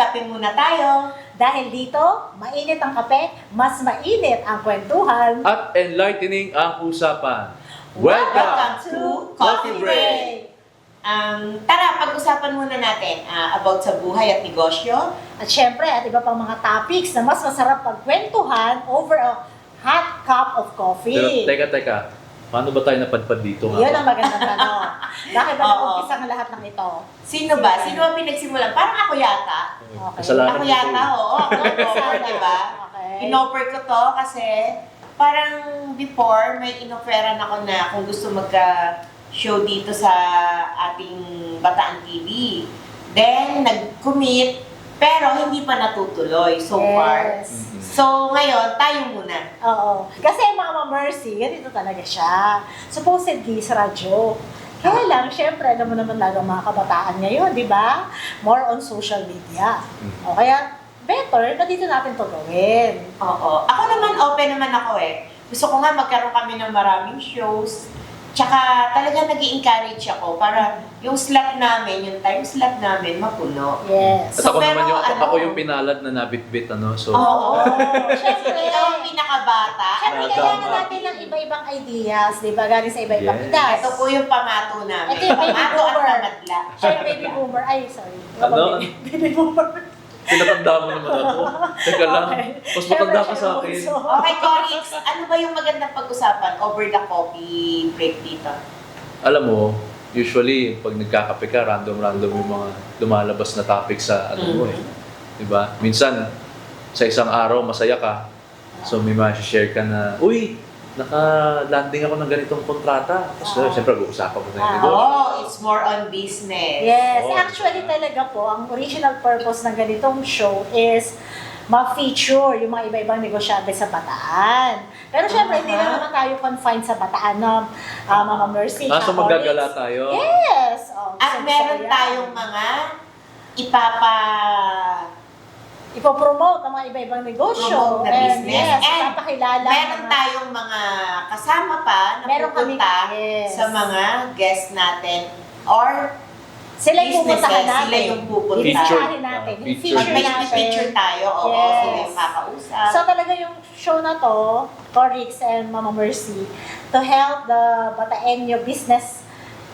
kape muna tayo. Dahil dito, mainit ang kape, mas mainit ang kwentuhan. At enlightening ang usapan. Welcome to Coffee Break! Tara, pag-usapan muna natin about sa buhay at negosyo. At syempre, at iba pang mga topics na mas masarap pagkwentuhan over a hot cup of coffee. Pero teka. Paano ba tayo napadpad dito? Yun ang magandang tanong. Bakit ba Oo. naumpisa ang lahat ng ito? Sino ba? Sino ba pinagsimulan? Parang ako yata. Okay. Kasalanan Ako ko yata, to. oo. Ako in-offer, di ba? Okay. In-offer ko to kasi parang before, may in-offeran ako na kung gusto magka-show dito sa ating Bataan TV. Then, nag-commit, pero hindi pa natutuloy so far. Yes. So, ngayon, tayo muna. Oo. Kasi Mama Mercy, ganito talaga siya. Supposedly sa radyo. Kaya lang, syempre, alam mo naman lang ang mga kabataan ngayon, di ba? More on social media. O kaya, better na dito natin to gawin. Oo. Ako naman, open naman ako eh. Gusto ko nga magkaroon kami ng maraming shows. Tsaka talaga nag-i-encourage ako para yung slot namin, yung time slot namin, mapuno. Yes. At ako So, naman pero ako yung pinalad na nabitbit, ano? So, Oo. Syempre. Ikaw ang pinakabata. Syempre, Tama. kailangan natin ng iba-ibang ideas, di ba? Galing sa iba-ibang Yes. edad. Ito po yung pamato namin. Ito yung baby Pamato at boomer. pamadla. Siya yung baby boomer. Ay, sorry. Ano? Baby boomer. pinatanda mo naman ako. Teka lang, Okay. mas matanda ka Syempre, sa akin. siya yung Okay, Corix, ano ba yung magandang pag-usapan over the coffee break dito? Alam mo, usually, pag nagkakape ka, random-random yung mga lumalabas na topic sa ano mo eh. Diba? Minsan, sa isang araw, masaya ka. So, may share ka na, uy, naka-landing ako ng ganitong kontrata. Tapos, siyempre, mag-uusapan ko na yung negosyo. Oh, it's more on business. Yes, Oh. actually talaga po, ang original purpose ng ganitong show is ma-feature yung mga iba-ibang negosyante sa Bataan. Pero syempre, hindi lang naman tayo confined sa Bataan na Mama Mercy. So Catholics. maggagala tayo? Yes! Oh, At gusto meron ko yan. tayong mga ipopromote ang mga iba-ibang negosyo. Promote na business. Yes, And papakilala. ang meron mga- tayong mga kasama pa na Meron kami- pupunta yes. sa mga guests natin or Sila yung pupuntahan businesses, natin. sila yung pupunta. Ibisitahin natin. Featured. I-feature May natin. picture tayo, oo, Yes. sila yung kakausap. So talaga yung show na to, Corix and Mama Mercy, to help the Bataeño business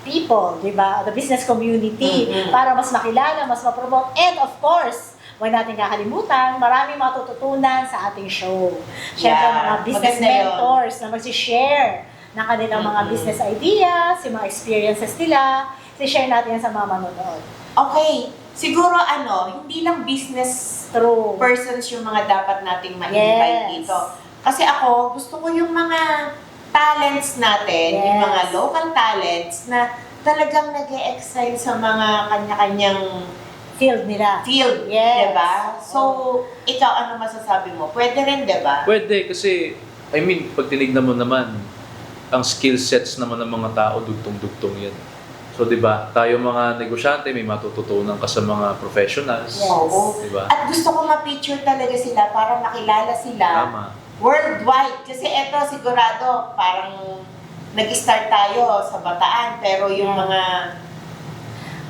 people, di ba? The business community, Mhm. para mas makilala, mas ma-promote, and of course, huwag natin kakalimutan, maraming matututunan sa ating show. Siyempre, Yeah, mga business maganda yun. mentors na mag-share ng kanilang mga Mhm. business ideas, yung mga experiences nila, share natin yan sa mga manonood. Okay, siguro hindi lang business True. persons yung mga dapat nating ma-invite Yes. dito. Kasi ako, gusto ko yung mga talents natin, yung Yes. mga local talents na talagang nag-e-excel sa mga kanya-kanyang Field nila. field, Yes. diba? So, ikaw, ano masasabi mo? Pwede rin, diba? Pwede kasi, pag tinignan mo naman, ang skill sets naman ng mga tao, dugtong-dugtong yan. So, di ba, tayo mga negosyante, may matututunan ka sa mga professionals. Yes. Oo. Di ba? At gusto ko ma-picture talaga sila para makilala sila Tama. worldwide. Kasi eto, sigurado, parang nag-start tayo sa Bataan, pero yung Yeah. mga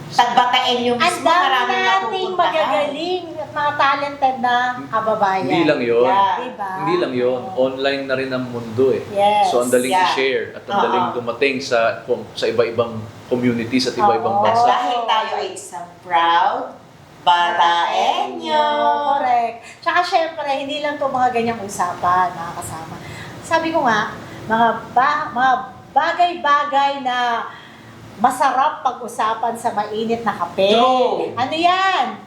tag-Bataan yung Ang mismo, dami maraming nating napupuntahan. magagaling at mga talented na kababayan. Hindi lang yun. Yeah. Diba? Hindi lang yun. Online na rin ang mundo eh. Yes. So, ang daling Yeah. i-share at ang daling Oo. dumating sa iba-ibang communities at iba-ibang Oo. At bansa. dahil tayo ay isang proud Bataeño. Correct. Tsaka syempre, hindi lang to mga ganyang usapan, mga kasama. Sabi ko nga, mga bagay-bagay na masarap pag-usapan sa mainit na kape. True. Ano yan?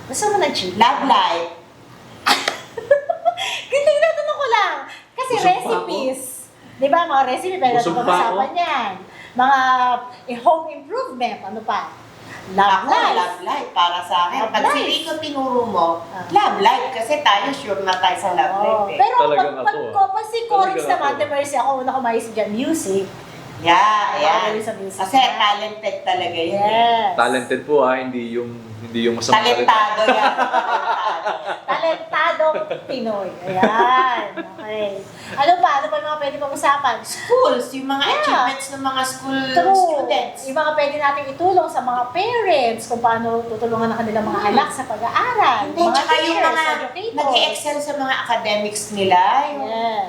Gusto mo ng chika? Love life. Hindi, tinatanong ko lang. Kasi Busog pa recipes. Di ba, mga recipe, pwede natin Busog pa pag-usapan ako. yan. Mga home improvement, ano pa? Love Ako, life. love life para sa akin. Love Pag life. si Rico tinuro mo, Ah. love life. Kasi tayo sure na tayo sa love life Oo. eh. Pero Talagang pag ako, pag si Corix Talagang naman, ako. Ate Mercy, ako una kumayos dyan, music. Yeah, Magaling yeah. sa music. Kasi talented talaga yun eh. Yes. Talented po hindi yung masamang salita. Talentado yan. Talentado. Talentadong Pinoy. Ayan. Okay. Ano ba? Ano ba yung mga pwede pag-usapan? Schools, yung mga Yeah. achievements ng mga school True. students. Yung mga pwede nating itulong sa mga parents kung paano tutulungan ang kanilang mga anak sa pag-aaral. Hindi, tsaka yung mga nag-excel sa mga academics nila,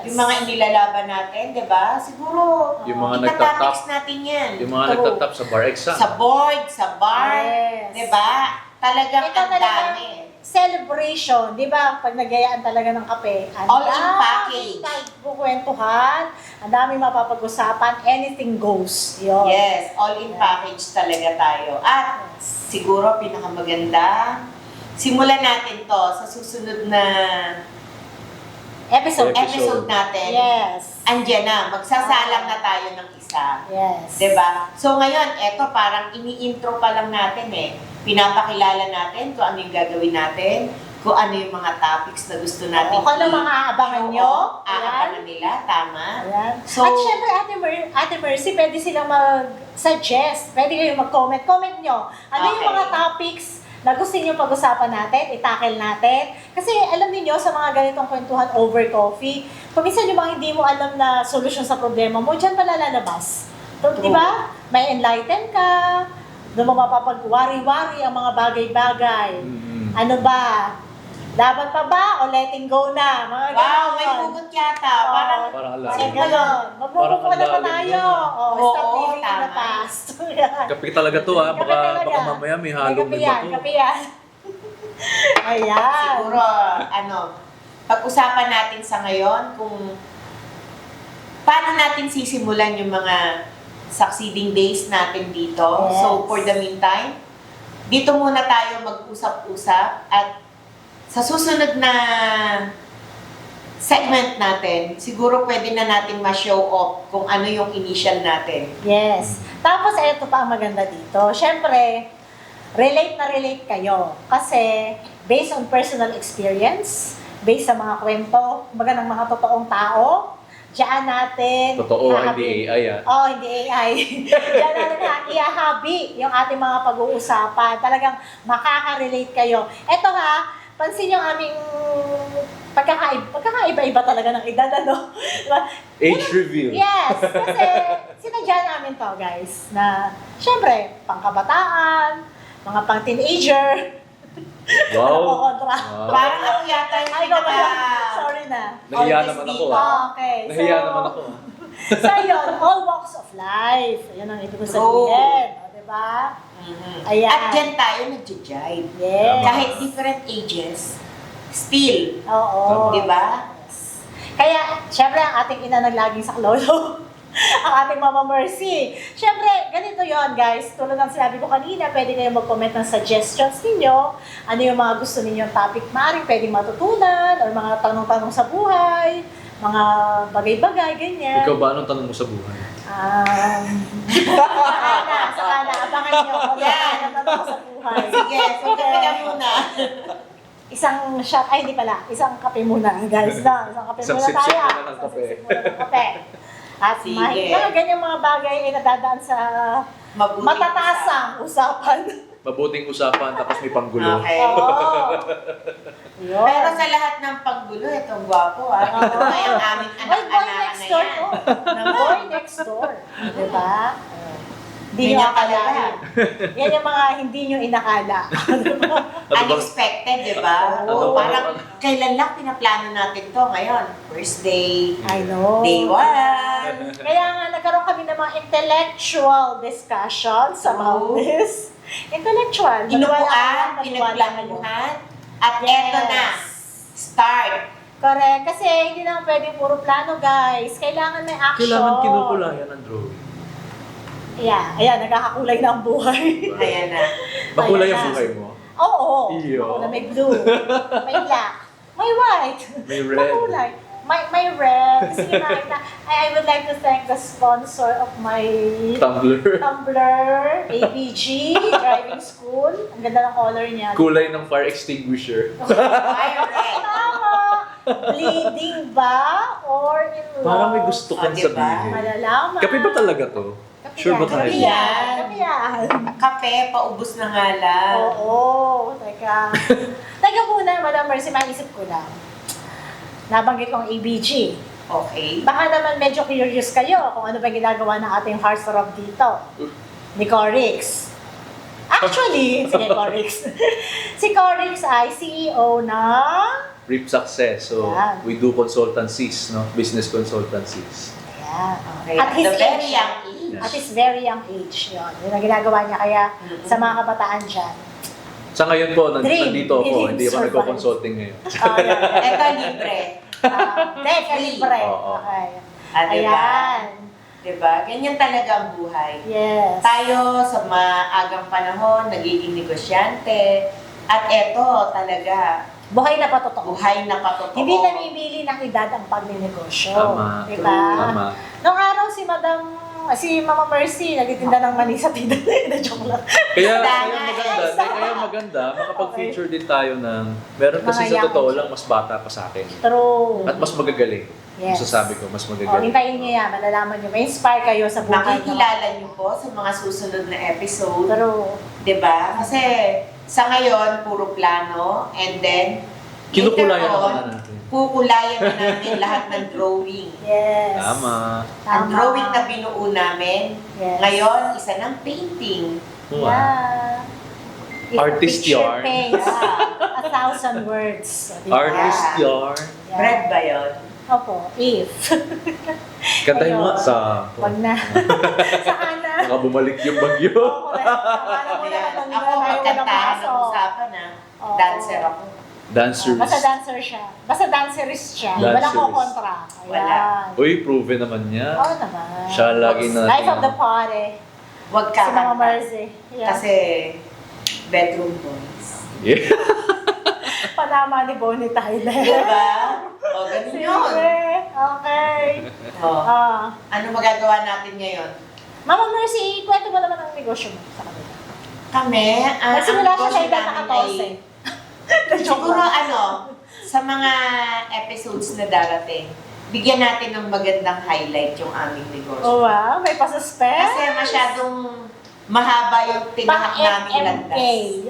yung mga inilalaban natin, di ba? Siguro, Yung mga itatopics nagtatap, natin yan. yung mga True. nagtatap sa bar exam. Sa board, sa bar, Yes. di ba? Talagang Ito ang talaga, dami. celebration, di ba? Pag nagayaan talaga ng kape, ang All in daming package. nagkukwentuhan, ang daming mapapag-usapan, anything goes. Yun. Yes, all-in package talaga tayo. At siguro pinakamaganda, simulan natin to sa susunod na episode natin. Yes. Andiyan na, magsasalang na tayo ng isa. Yes. 'Di ba? So ngayon, eto parang ini-intro pa lang natin eh. Pinapakilala natin kung ano yung gagawin natin, kung ano yung mga topics na gusto natin. O, kung ano mga aabangan nyo. Aabangan nila, tama. Ayan. So- At syempre, Ate Mercy, pwede silang mag-suggest. Pwede kayo mag-comment. Comment nyo. Ano yung Okay. mga topics na gusto nyo pag-usapan natin, itackle natin. Kasi alam niyo sa mga ganitong kwentuhan over coffee, kung minsan yung mga hindi mo alam na solusyon sa problema mo, dyan pala lalabas. True. Di ba? May enlighten ka, doon mo mapapag-wari-wari ang mga bagay-bagay. Mm-mm. Ano ba? Laban pa ba o letting go na? Mga Wow, ganon. may hugot yata. Oo. Parang Parang ang Parang lalim. gano'n. Magbubuko na pa Parang tayo. ang Oh, stop Oo, living in the tama. past. Yan. Kape talaga to ha. Kape Baka, talaga. baka mamaya may halong Kape may yan, bato. kape yan. Ayan. siguro, pag-usapan natin sa ngayon kung paano natin sisimulan yung mga succeeding days natin dito. Yes. So, for the meantime, dito muna tayo mag-usap-usap at sa susunod na segment natin, siguro pwede na nating ma-show off kung ano yung initial natin. Yes. Tapos, ito pa ang maganda dito. Siyempre, relate na relate kayo. Kasi, based on personal experience, based sa mga kwento, kumbaga ng mga totoong tao, diyan natin... Totoo, hahabi- hindi AI Oh, hindi AI. Diyan natin ihahabi yung ating mga pag-uusapan. Talagang makaka-relate kayo. Eto ha, pansin yung aming pagkakaiba-iba talaga ng edad, ano? Age reveal. Yes, kasi sinadya namin to, guys, na syempre, pangkabataan, mga pang-teenager, Wow. kontra. Wow. Parang ako yata yung Ay, ikaw pinaka... ba? Sorry na. Nahiya oldest naman ako dito. ah. Okay. Nahiya naman ako. So yun, all walks of life. Yan ang ibig ko True. sabihin. O, diba? Mhm. Ayan. At dyan tayo nag-jive. Yes. Kahit different ages, still. Oo. Di ba? Yes. Kaya, syempre, ang ating ina naglaging sa lolo. Ang ating Mama Mercy. Syempre, ganito yon guys. Tulad ng sinabi ko kanina, pwede kayong mag-comment ng suggestions ninyo. Ano yung mga gusto ninyong topic maaaring pwedeng matutunan or mga tanong-tanong sa buhay, mga bagay-bagay, ganyan. Ikaw ba, anong tanong mo sa buhay? Saka na, abangan nyo kung Yan. ano tanong ko sa buhay. Sige, so ka muna. Isang shot, ay hindi pala, isang kape muna guys. No, isang kape Isang muna sip-sip tayo. muna ng kape. Isang sip-sip muna ng kape. At Sige. mga ganyang mga bagay ay nadadaan sa Mabuting matatasang usapan. Mabuting usapan, tapos may panggulo. Okay. Oo. Yun. Pero sa lahat ng panggulo, itong gwapo ah. Oo. Ito ay ang aming Ay, boy anak-anak next na door yan. to. Boy next door. Diba? Hindi nyo Ganyan talaga. akalain. Yan yung mga hindi nyo inakala. Diba? Ano ba? Unexpected, di ba? Oo. Parang kailan lang pinaplano natin to ngayon. First day, I know. day one. Kaya nga, nagkaroon kami ng mga intellectual discussions about Oo. this. Intellectual. Inupuan, maniwala kayo. pinagplanuhan, at Yes. eto na, start. Correct. Kasi hindi naman pwedeng puro plano, guys. Kailangan may action. Kailangan kinukulayan ang drawing. Yeah. Ayan, nagkakakulay na ang buhay. Ayan na. Makulay Ayan ang na. buhay mo. Oo. Iyo. Ako na may blue, may black, may white. May red. Makulay. May red. Kasi nakita, I would like to thank the sponsor of my Tumblr. Tumblr, ABG, driving school. Ang ganda ng color niya. Kulay ng fire extinguisher. Fire red. Tama! Bleeding ba? Or in love? Parang may gusto kang Oh, diba? sabihin. Malalaman. Kape ba talaga to? Kape Sure ba tayo? Gabi yan. Gabi yan. Kape, paubos na nga lang. Oo, teka. Teka muna, Madam Mercy, maisip ko lang. Nabanggit kong ABG. Okay. Baka naman medyo curious kayo kung ano ba ginagawa ng ating heartthrob dito. Ni Corix. Actually, sige Corix. Si Corix ay CEO ng... Reap Success. So, Yan. we do consultancies, no? Business consultancies. Ayan. Okay. At his The very age. young age. At his very young age. Yun. Yun ang ginagawa niya. Kaya sa mga kabataan dyan. Sa ngayon po, Dream. nandito ako. Dream Hindi ako survives. nagko-consulting ngayon. Ito, libre. Libre. Oo. Okay. Diba? Ayan. Diba? Ganyan talaga ang buhay. Yes. Tayo sa maagang panahon, nagiging negosyante. At eto talaga, Buhay na patotoo. buhay na patotoo. Hindi namimili ng edad ang pagnenegosyo. Tama. Diba? Tama. Nung araw si Mama Mercy, nagtitinda ng mani sa tinda. Joke lang. Kaya Tama. maganda, makapag-feature din tayo ng, meron kasi Mga sa young totoo age. lang, mas bata pa sa akin. True. At mas magagaling. Yes. Masasabi ko, mas O, magagaling. hintayin niyo yan. Malalaman niyo. May-inspire kayo sa buhay. Makikilala niyo po sa mga susunod na episode. True. Diba? Kasi sa ngayon, puro plano. And then, Kinukulayan later ako on, na natin. kukulayan na namin lahat ng drawing. Yes. Tama. Ang drawing na binuo namin, Yes. ngayon, isa ng painting. Wow. Yeah. If Artist picture yarn. paints Yeah. 1,000 words. O, diba? Artist yarn. Yeah. Bread ba yun? Opo, if. Kantahin mo nga Ayun. sa... Wag na. Saan na? Baka bumalik yung bagyo. Oo, wala mo na Ayan. matanda. Ako, Tayo magkantahan walang ng pasok. usapan na. Oo. Dancer ako. Dancers. Basta dancer siya. Basta dancerist siya. Dancerist. Walang kukontra. Ayan. Wala. Uy, proven naman niya. Oo naman. Siya lagi na... Life of the party. Huwag Si ka Mama kanta. Mercy. Yeah. Kasi, bedroom boys. Yeah. Panama ni Bonnie Tyler. Diba? O, ganun Sige. yun. Okay. O, ano magagawa natin ngayon? Mama Mercy, kwento mo naman ang negosyo mo sa kanila. Kami, Nagsimula siya sa negosyo edad na namin 14. siguro sa mga episodes na darating, bigyan natin ng magandang highlight yung aming negosyo. Oh wow, may pa-suspense. Kasi masyadong mahaba yung tinahak namin landas.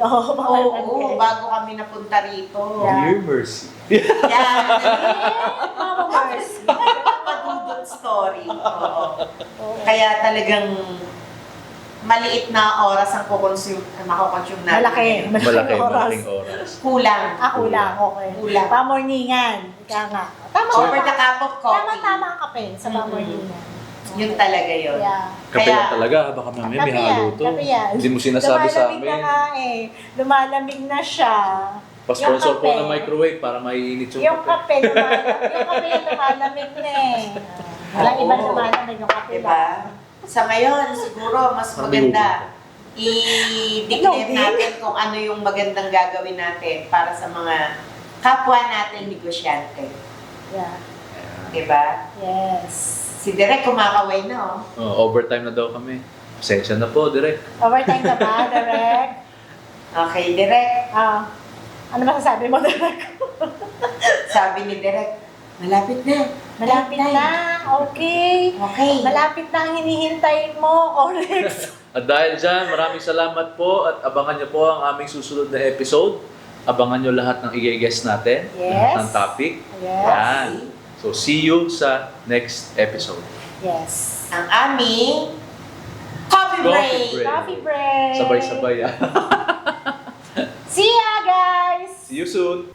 Oo, Oo, bago kami napunta rito. Yeah. Dear Mercy. Yan. Mama Mercy. Padudot story. Oo. Oo. Kaya talagang maliit na oras ang makukonsume natin. Malaki. Malaking oras. oras. Kulang. Ako lang, okay. Kulang. Pamorningan. Ika nga. Tama Over ka. the cup of coffee. Tama ang kape sa pamorningan. Yun talaga yun. Yeah. Kape Kaya- lang talaga, baka mamaya may Kape yan, halo to. kape yan. Hindi mo sinasabi sa Lumalamig na amin. nga eh. Lumalamig na siya. Pa-sponsor Yung po kape. ng microwave para maiinit yung Yung kape. kape lumalamig na eh. Walang Oo. iba lumalamig yung kape Diba? lang. Sa ngayon, siguro mas Parang maganda may i-declare Ikaw, natin kung ano yung magandang gagawin natin para sa mga kapwa natin negosyante. Yeah. Diba? Yes. Si Direk kumakaway na, oh. Oh, overtime na daw kami. Pasensya na po, direct. Overtime na ba, Derek? Okay, Direk. Ano masasabi mo, Derek? Sabi ni Direk, malapit na. Malapit na. Okay. Okay. Malapit na ang hinihintay mo, Corix. At dahil dyan, maraming salamat po at abangan nyo po ang aming susunod na episode. Abangan nyo lahat ng i-guest natin, Yes. lahat ng topic. Yes. Yan. So, see you sa next episode. Yes. Ang aming coffee Coffee break. break. Coffee break. Sabay-sabay. See ya, guys! See you soon!